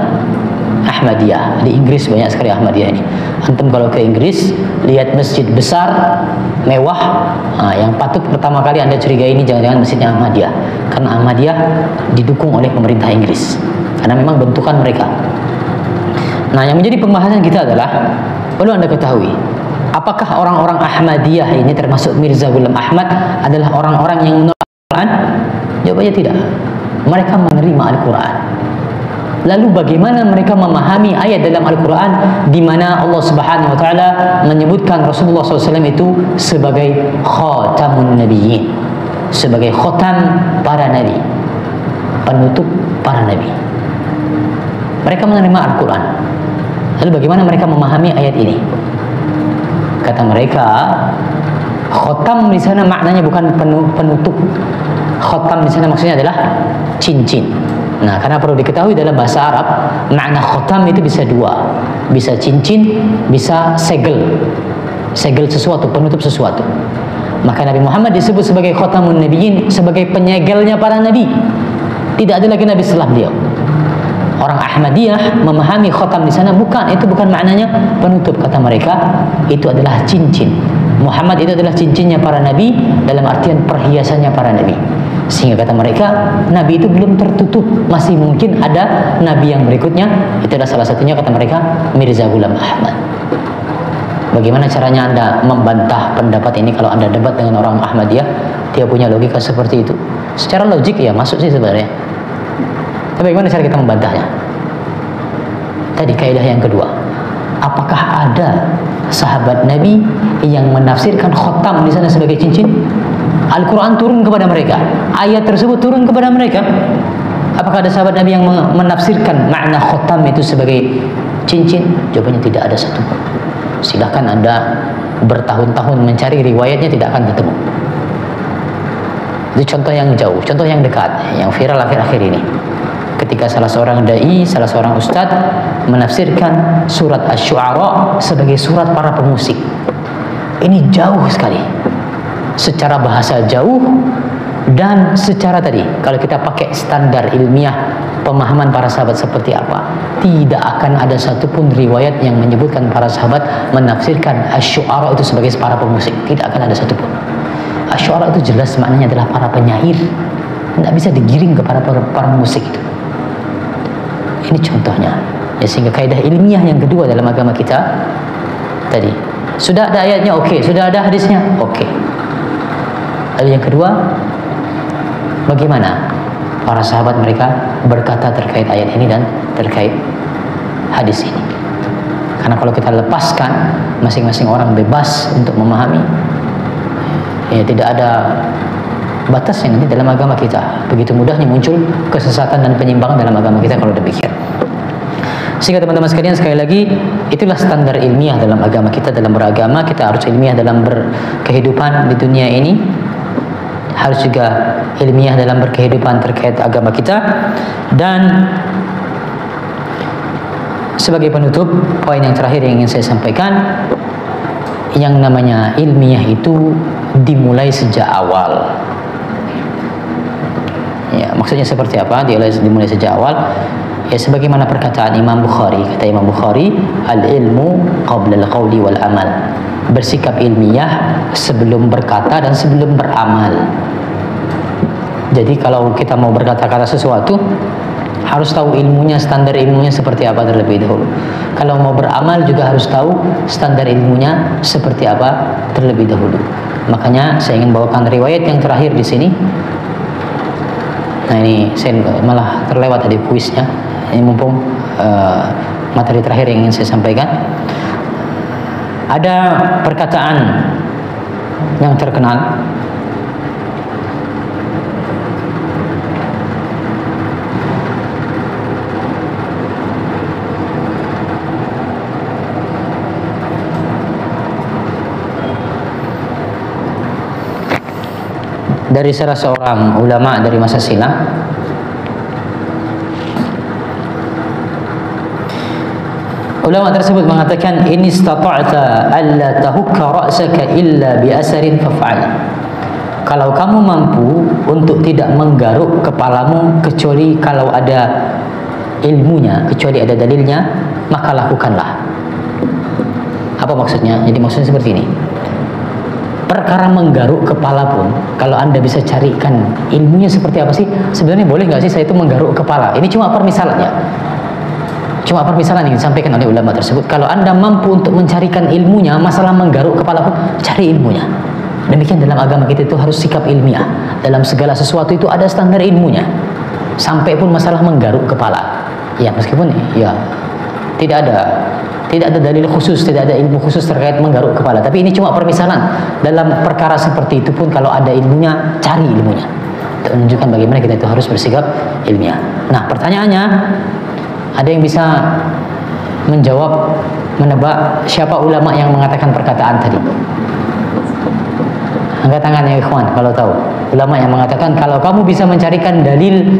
Ahmadiyah. Di Inggris banyak sekali Ahmadiyah ini. Antum kalau ke Inggris, lihat masjid besar, mewah, yang patut pertama kali Anda curigai ini jangan-jangan masjidnya Ahmadiyah. Karena Ahmadiyah didukung oleh pemerintah Inggris. Karena memang bentukan mereka. Nah, yang menjadi pembahasan kita adalah, perlu Anda ketahui, apakah orang-orang Ahmadiyah ini termasuk Mirza Ghulam Ahmad adalah orang-orang yang menolak Al-Quran? Jawabannya tidak. Mereka menerima Al-Quran. Lalu bagaimana mereka memahami ayat dalam Al-Quran di mana Allah Subhanahu wa taala menyebutkan Rasulullah SAW itu sebagai khatamun nabiyyin, sebagai khatam para nabi, penutup para nabi. Mereka menerima Al-Quran. Lalu bagaimana mereka memahami ayat ini? Kata mereka, khatam di sana maknanya bukan penutup. Khatam di sana maksudnya adalah cincin. Nah, karena perlu diketahui dalam bahasa Arab, makna khatam itu bisa dua. Bisa cincin, bisa segel. Segel sesuatu, penutup sesuatu. Maka Nabi Muhammad disebut sebagai khatamun nabiyyin, sebagai penyegelnya para nabi. Tidak ada lagi nabi setelah beliau. Orang Ahmadiyah memahami khatam di sana itu bukan maknanya penutup. Kata mereka, itu adalah cincin. Muhammad itu adalah cincinnya para nabi dalam artian perhiasannya para nabi. Sehingga kata mereka, nabi itu belum tertutup, masih mungkin ada nabi yang berikutnya. Itu adalah salah satunya kata mereka Mirza Ghulam Ahmad. Bagaimana caranya Anda membantah pendapat ini kalau Anda debat dengan orang Ahmadiyah? Dia punya logika seperti itu. Secara logik ya masuk sih sebenarnya. Tapi bagaimana cara kita membantahnya? Tadi kaidah yang kedua. Apakah ada sahabat Nabi yang menafsirkan khatam di sana sebagai cincin? Al-Quran turun kepada mereka, ayat tersebut turun kepada mereka. Apakah ada sahabat Nabi yang menafsirkan makna khatam itu sebagai cincin? Jawabannya tidak ada satu. Silahkan Anda bertahun-tahun mencari riwayatnya, tidak akan ketemu. Itu contoh yang jauh. Contoh yang dekat, yang viral akhir-akhir ini. Ketika salah seorang da'i, salah seorang ustadz menafsirkan surat Asy-Syu'ara sebagai surat para pemusik. Ini jauh sekali. Secara bahasa jauh dan secara tadi, kalau kita pakai standar ilmiah pemahaman para sahabat seperti apa, tidak akan ada satupun riwayat yang menyebutkan para sahabat menafsirkan asy-syu'ara itu sebagai para pemusik. Tidak akan ada satupun. Asy-syu'ara itu jelas maknanya adalah para penyair. Tidak bisa digiring kepada para musik itu. Ini contohnya. Ya, sehingga kaidah ilmiah yang kedua dalam agama kita tadi, sudah ada ayatnya, oke. Sudah ada hadisnya, oke. Lalu yang kedua, bagaimana para sahabat mereka berkata terkait ayat ini dan terkait hadis ini. Karena kalau kita lepaskan masing-masing orang bebas untuk memahami, ya tidak ada batasnya nanti dalam agama kita. Begitu mudahnya muncul kesesatan dan penyimpangan dalam agama kita kalau demikian. Sehingga teman-teman sekalian, sekali lagi, itulah standar ilmiah dalam agama kita. Dalam beragama kita harus ilmiah dalam berkehidupan di dunia ini, harus juga ilmiah dalam berkehidupan terkait agama kita. Dan sebagai penutup, poin yang terakhir yang ingin saya sampaikan, yang namanya ilmiah itu dimulai sejak awal. Ya, maksudnya seperti apa? Dimulai sejak awal. Ya, sebagaimana perkataan Imam Bukhari, kata Imam Bukhari, al-ilmu qabla al-qawli wal amal. Bersikap ilmiah sebelum berkata dan sebelum beramal. Jadi kalau kita mau berkata-kata sesuatu, harus tahu ilmunya, standar ilmunya seperti apa terlebih dahulu. Kalau mau beramal juga harus tahu standar ilmunya seperti apa terlebih dahulu. Makanya saya ingin bawakan riwayat yang terakhir di sini. Nah, ini saya malah terlewat tadi kuisnya. Ini mumpung materi terakhir yang ingin saya sampaikan. Ada perkataan yang terkenal dari salah seorang ulama dari masa silam. Ulama tersebut mengatakan, in istata'ta alla tahukka ra'saka illa bi asarin faf'al. Kalau kamu mampu untuk tidak menggaruk kepalamu kecuali kalau ada ilmunya, kecuali ada dalilnya, maka lakukanlah. Apa maksudnya? Jadi maksudnya seperti ini. Perkara menggaruk kepala pun, kalau Anda bisa carikan ilmunya seperti apa sih, sebenarnya boleh nggak sih saya itu menggaruk kepala? Ini cuma permisalan ya. Cuma permisalan yang disampaikan oleh ulama tersebut. Kalau Anda mampu untuk mencarikan ilmunya, masalah menggaruk kepala pun, cari ilmunya. Demikian dalam agama kita itu harus sikap ilmiah. Dalam segala sesuatu itu ada standar ilmunya. Sampai pun masalah menggaruk kepala. Ya, meskipun ya tidak ada dalil khusus, tidak ada ilmu khusus terkait menggaruk kepala. Tapi ini cuma permisalan. Dalam perkara seperti itu pun kalau ada ilmunya, cari ilmunya. Untuk menunjukkan bagaimana kita itu harus bersikap ilmiah. Nah, pertanyaannya, ada yang bisa menjawab, menebak siapa ulama yang mengatakan perkataan tadi? Angkat tangan ya ikhwan kalau tahu. Ulama yang mengatakan kalau kamu bisa mencarikan dalil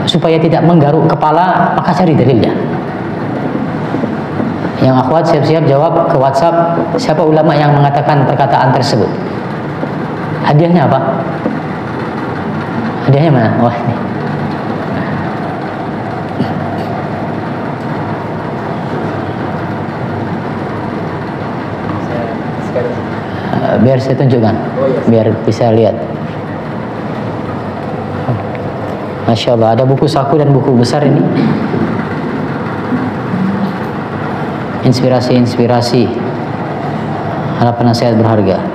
supaya tidak menggaruk kepala, maka cari dalilnya. Yang akhwat siap-siap jawab ke WhatsApp, siapa ulama yang mengatakan perkataan tersebut? Hadiahnya apa? Hadiahnya mana? Wah, ini. Biar saya tunjukkan, biar bisa lihat. Masya Allah, ada buku saku dan buku besar ini. Inspirasi harapan nasihat berharga.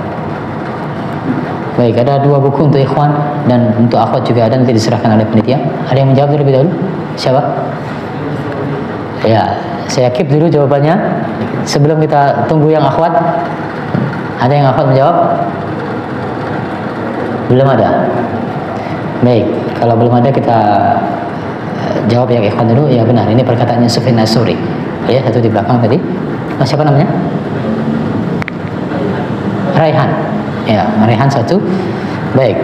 Baik, ada 2 buku untuk ikhwan dan untuk akhwat juga ada, nanti diserahkan oleh panitia. Ada yang menjawab terlebih dahulu? Siapa? Ya, saya keep dulu jawabannya sebelum kita tunggu yang akhwat. Ada yang akhwat menjawab? Belum ada? Baik, kalau belum ada kita jawab yang ikhwan dulu. Ya benar, ini perkataannya Sufyan As-Suri. Ya, satu di belakang tadi. Oh, siapa namanya? Raihan. Ya, Raihan satu. Baik.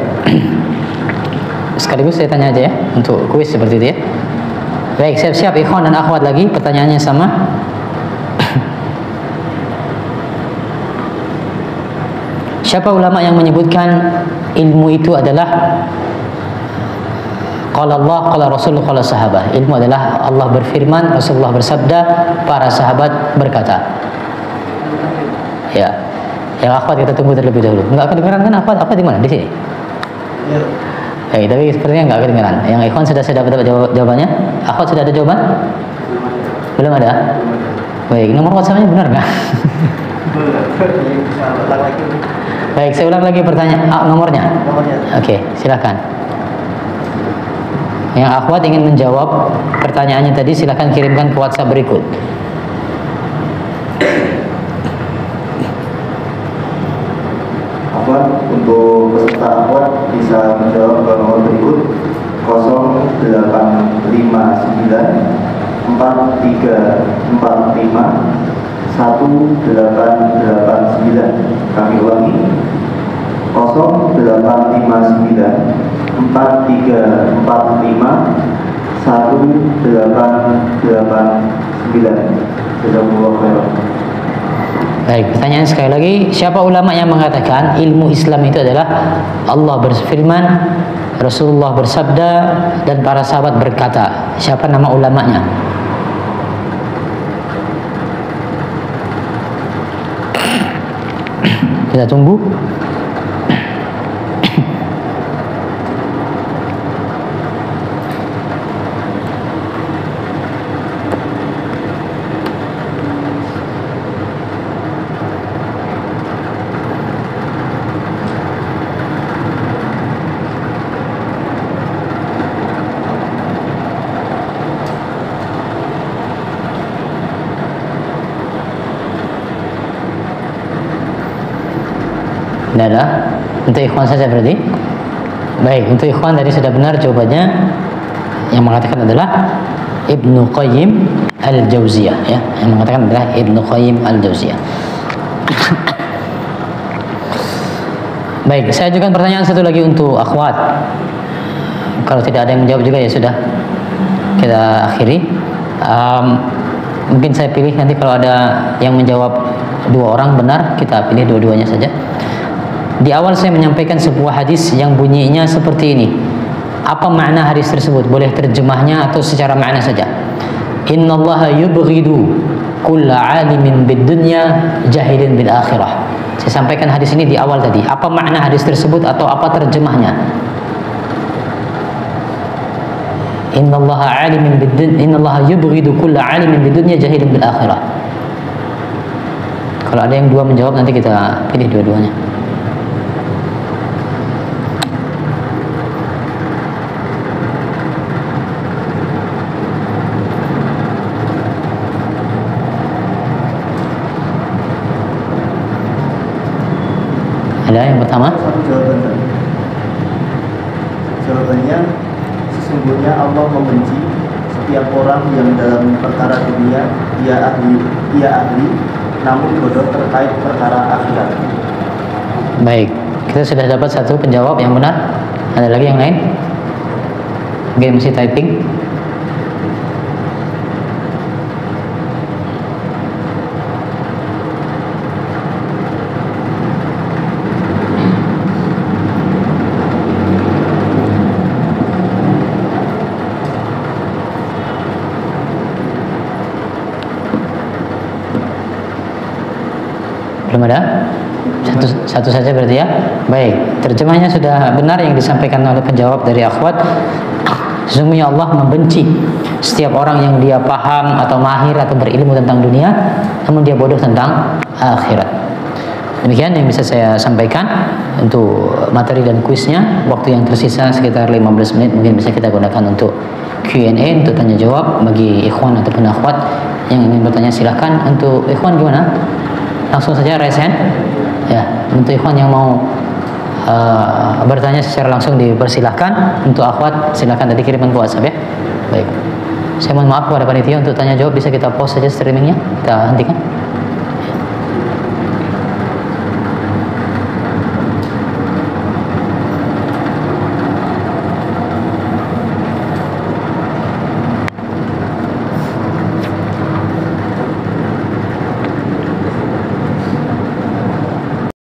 Sekaligus saya tanya aja ya, untuk kuis seperti itu ya. Baik, siap-siap ikhwan dan akhwat lagi. Pertanyaannya sama. Siapa ulama yang menyebutkan ilmu itu adalah Qala Allah, qala Rasul, qala sahabah. Ilmu adalah Allah berfirman, Rasulullah bersabda, para sahabat berkata. Ya. Yang akhwat kita tunggu terlebih dahulu. Enggak kedengaran kan akhwat? Akhwat di mana? Di sini? Ya. Tapi sepertinya enggak kedengaran. Yang ikhwan sudah dapat jawabannya? Akhwat sudah ada jawaban? Belum ada? Baik, nomor WhatsApp-nya benar nggak? Baik, saya ulang lagi pertanyaan nomornya. Oke, silakan. Yang akhwat ingin menjawab pertanyaannya tadi, silakan kirimkan ke WhatsApp berikut. Akhwat, untuk peserta akhwat bisa menjawab ke nomor berikut 0859 4345 1889. Kami ulangi 0859 4345 1889. Jazakumullah khairan. Baik, pertanyaan sekali lagi, siapa ulama yang mengatakan ilmu Islam itu adalah Allah berfirman, Rasulullah bersabda, dan para sahabat berkata? Siapa nama ulamanya? Kita tunggu. Tidak ada. Untuk ikhwan saja berarti. Baik, untuk ikhwan tadi sudah benar jawabannya. Yang mengatakan adalah Ibnu Qayyim Al-Jauziyah, ya. Yang mengatakan adalah Ibnu Qayyim Al-Jauziyah. Baik, saya ajukan pertanyaan satu lagi untuk akhwat. Kalau tidak ada yang menjawab juga ya sudah, kita akhiri. Mungkin saya pilih nanti kalau ada yang menjawab 2 orang benar, kita pilih dua-duanya saja. Di awal saya menyampaikan sebuah hadis yang bunyinya seperti ini. Apa makna hadis tersebut? Boleh terjemahnya atau secara makna saja. Innallaha yubghidu kulla alimin bid dunya jahilin bil akhirah. Saya sampaikan hadis ini di awal tadi. Apa makna hadis tersebut atau apa terjemahnya? Innallaha alimin bid dunya, innallaha yubghidu kulla alimin bid dunya jahilin bil akhirah. Kalau ada yang 2 menjawab, nanti kita pilih dua-duanya. Ada yang pertama? Jawabannya, sesungguhnya Allah membenci setiap orang yang dalam perkara dunia ia ahli, namun bodoh terkait perkara akhirat. Baik, kita sudah dapat satu penjawab yang benar. Ada lagi yang lain? Mungkin masih typing. Belum ada? Satu saja berarti ya. Baik, terjemahnya sudah benar yang disampaikan oleh penjawab dari akhwat. Sesungguhnya Allah membenci setiap orang yang dia paham atau mahir atau berilmu tentang dunia, namun dia bodoh tentang akhirat. Demikian yang bisa saya sampaikan untuk materi dan kuisnya. Waktu yang tersisa sekitar 15 menit mungkin bisa kita gunakan untuk Q&A, untuk tanya jawab bagi ikhwan ataupun akhwat yang ingin bertanya. Silahkan. Untuk ikhwan gimana? Langsung saja raise hand. Ya, untuk ikhwan yang mau bertanya secara langsung dipersilahkan. Untuk akhwat silahkan tadi kirimkan ke WhatsApp ya. Baik. Saya mohon maaf kepada panitia, untuk tanya jawab bisa kita pause saja streamingnya, kita hentikan.